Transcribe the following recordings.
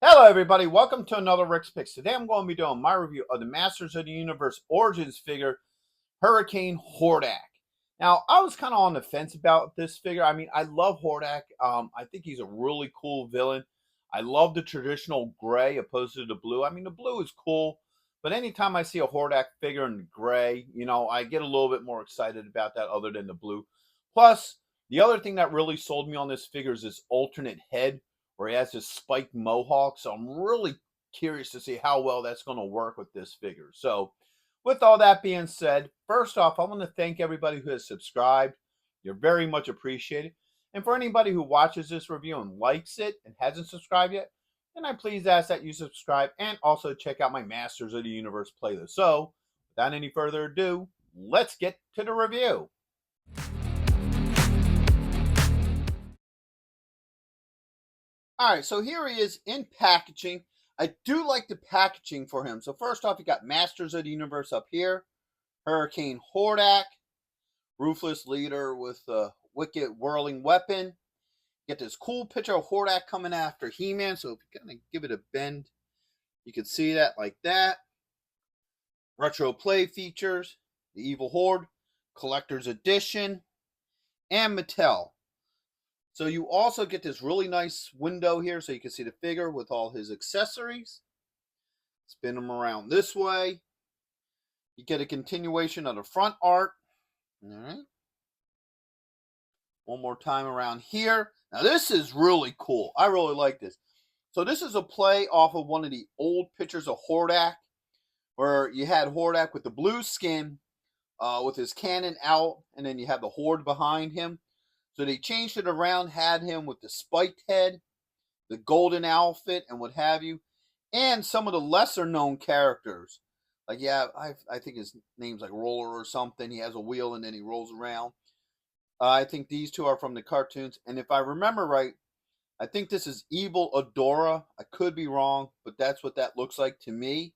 Hello, everybody. Welcome to another Rick's Picks. Today, I'm going to be doing my review of the Masters of the Universe Origins figure, Hurricane Hordak. Now, I was kind of on the fence about this figure. I mean, I love Hordak. I think he's a really cool villain. I love the traditional gray opposed to the blue. I mean, the blue is cool, but anytime I see a Hordak figure in gray, I get a little bit more excited about that other than the blue. Plus, the other thing that really sold me on this figure is this alternate head where he has this spiked mohawk. So I'm really curious to see how well that's going to work with this figure. So, with all that being said, first off, I want to thank everybody who has subscribed. You're very much appreciated. And for anybody who watches this review and likes it and hasn't subscribed yet, then I please ask that you subscribe and also check out my Masters of the Universe playlist. So, without any further ado, let's get to the review. All right, so here he is in packaging. I do like the packaging for him. So first off, you got Masters of the Universe up here, Hurricane Hordak, ruthless leader with a wicked whirling weapon. You get this cool picture of Hordak coming after He-Man. So if you kind of give it a bend, you can see that like that. Retro play features, the Evil Horde, Collector's Edition, and Mattel. So you also get this really nice window here so you can see the figure with all his accessories. Spin them around this way. You get a continuation of the front art. All right. One more time around here. Now this is really cool. I really like this. So this is a play off of one of the old pictures of Hordak, where you had Hordak with the blue skin, with his cannon out, and then you have the Horde behind him. So they changed it around, had him with the spiked head, the golden outfit, and what have you, and some of the lesser known characters. Like, yeah, I think his name's like Roller or something. He has a wheel and then he rolls around. I think these two are from the cartoons. And if I remember right, I think this is Evil Adora. I could be wrong, but that's what that looks like to me.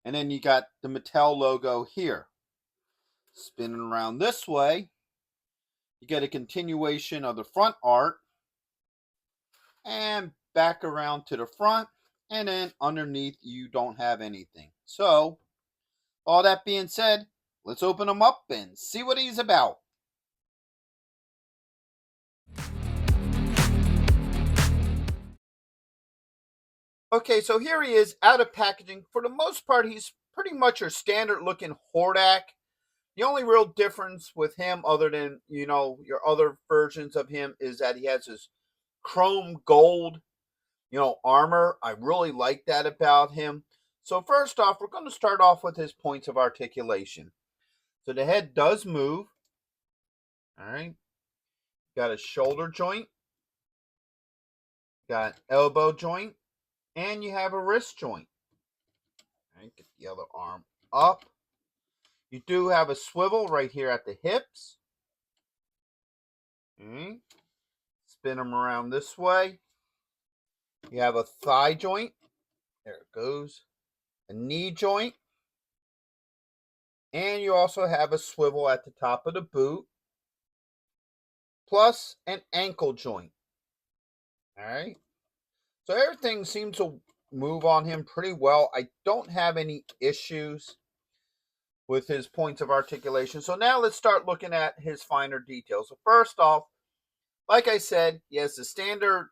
And then you got the Mattel logo here. Spinning around this way. You get a continuation of the front art and back around to the front, and then underneath you don't have anything. So, all that being said, let's open him up and see what he's about. Okay, so here he is out of packaging. For the most part, he's pretty much your standard looking Hordak. The only real difference with him, other than, your other versions of him, is that he has his chrome gold, armor. I really like that about him. So first off, we're going to start off with his points of articulation. So the head does move. All right. Got a shoulder joint. Got elbow joint. And you have a wrist joint. All right, get the other arm up. You do have a swivel right here at the hips. Okay. Spin them around this way. You have a thigh joint. There it goes. A knee joint. And you also have a swivel at the top of the boot. Plus an ankle joint. All right. So everything seems to move on him pretty well. I don't have any issues with his points of articulation. So now let's start looking at his finer details. So first off, like I said, he has the standard,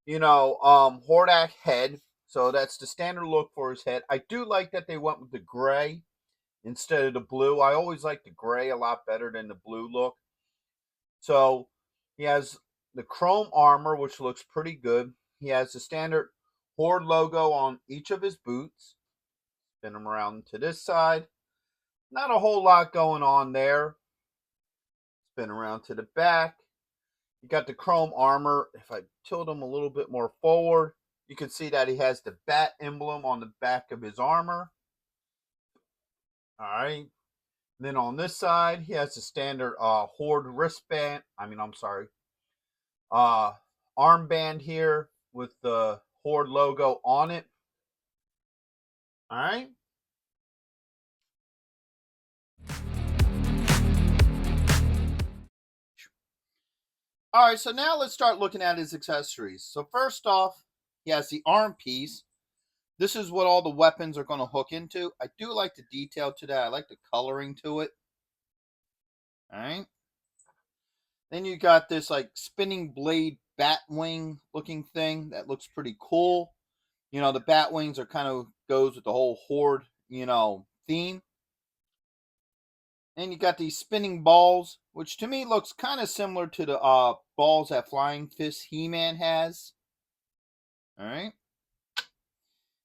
Hordak head. So that's the standard look for his head. I do like that they went with the gray instead of the blue. I always like the gray a lot better than the blue look. So he has the chrome armor, which looks pretty good. He has the standard Horde logo on each of his boots. Spin them around to this side. Not a whole lot going on there. Spin around to the back. You got the chrome armor. If I tilt him a little bit more forward, you can see that he has the bat emblem on the back of his armor. All right. And then on this side, he has the standard Horde wristband. Armband here with the Horde logo on it. All right. All right, so now let's start looking at his accessories. So first off, He has the arm piece. This is what all the weapons are going to hook into. I do like the detail to that. I like the coloring to it. All right. Then you got this like spinning blade bat wing looking thing that looks pretty cool. You know, the bat wings are kind of goes with the whole horde, theme. And you got these spinning balls, which to me looks kind of similar to the balls that Flying Fist He-Man has. All right.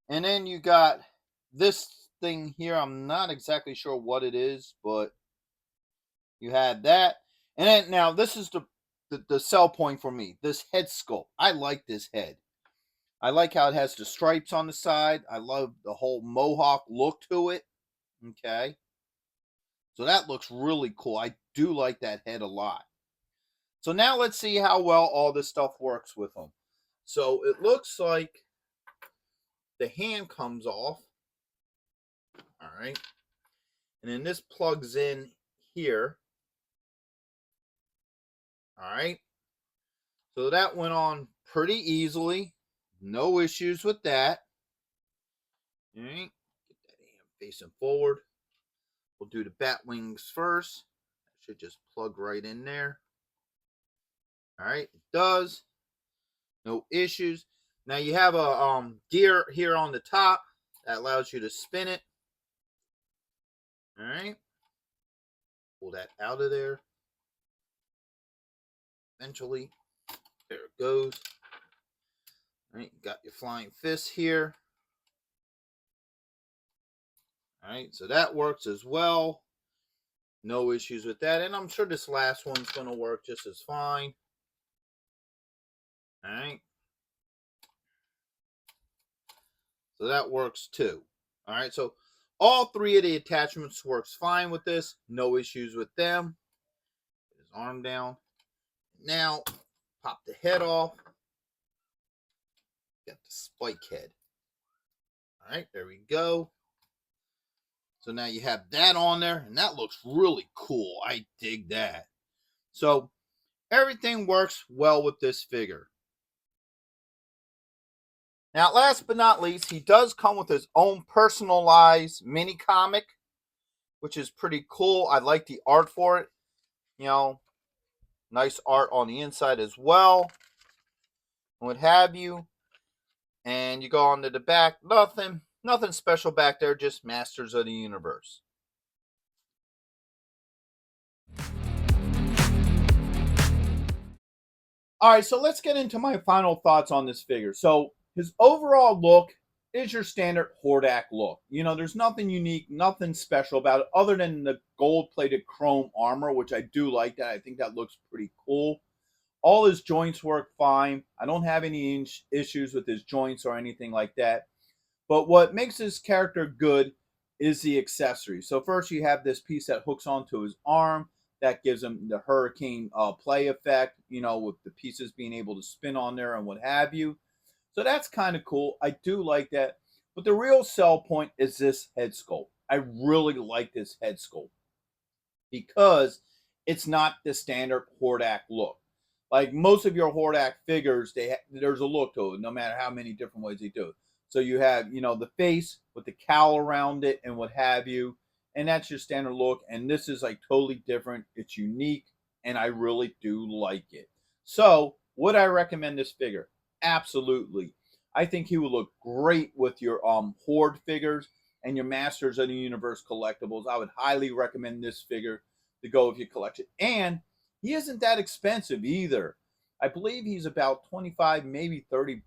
And then you got this thing here. I'm not exactly sure what it is, but you had that. And then now this is the sell point for me. This head sculpt. I like this head. I like how it has the stripes on the side. I love the whole mohawk look to it. Okay. So that looks really cool. I do like that head a lot. So now let's see how well all this stuff works with them. So it looks like the hand comes off. All right. And then this plugs in here. All right. So that went on pretty easily. No issues with that. All right. Get that hand facing forward. We'll do the bat wings first. That should just plug right in there. All right. It does. No issues. Now you have a gear here on the top that allows you to spin it. All right. Pull that out of there. Eventually. There it goes. All right. You got your Flying Fist here. All right. So that works as well. No issues with that. And I'm sure this last one's going to work just as fine. All right. So that works too. All right. So all three of the attachments works fine with this. No issues with them. Put his arm down. Now, pop the head off. Got the spike head. All right. There we go. So now you have that on there. And that looks really cool. I dig that. So everything works well with this figure. Now, last but not least, he does come with his own personalized mini comic, which is pretty cool. I like the art for it. Nice art on the inside as well. What have you. And you go on to the back. Nothing special back there, just Masters of the Universe. All right, so let's get into my final thoughts on this figure. So his overall look is your standard Hordak look. There's nothing unique, nothing special about it other than the gold-plated chrome armor, which I do like that. I think that looks pretty cool. All his joints work fine. I don't have any issues with his joints or anything like that. But what makes this character good is the accessory. So first you have this piece that hooks onto his arm. That gives him the Hurricane play effect, with the pieces being able to spin on there and what have you. So that's kind of cool. I do like that. But the real sell point is this head sculpt. I really like this head sculpt because it's not the standard Hordak look. Like most of your Hordak figures, there's a look to it, no matter how many different ways they do it. So you have, the face with the cowl around it and what have you. And that's your standard look. And this is like totally different. It's unique. And I really do like it. So would I recommend this figure? Absolutely. I think he would look great with your Horde figures and your Masters of the Universe collectibles. I would highly recommend this figure to go with your collection. And he isn't that expensive either. I believe he's about 25, maybe $30,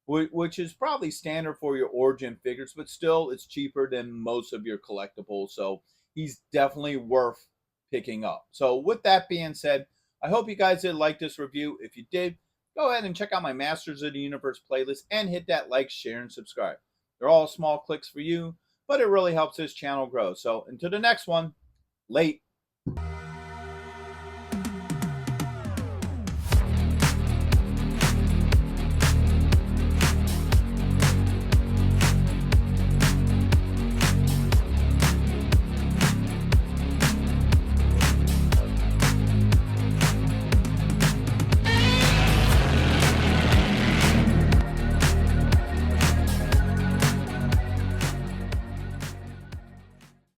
which is probably standard for your Origin figures, but still it's cheaper than most of your collectibles. So he's definitely worth picking up. So with that being said, I hope you guys did like this review. If you did, go ahead and check out my Masters of the Universe playlist and hit that like, share, and subscribe. They're all small clicks for you, but it really helps this channel grow. So until the next one, late.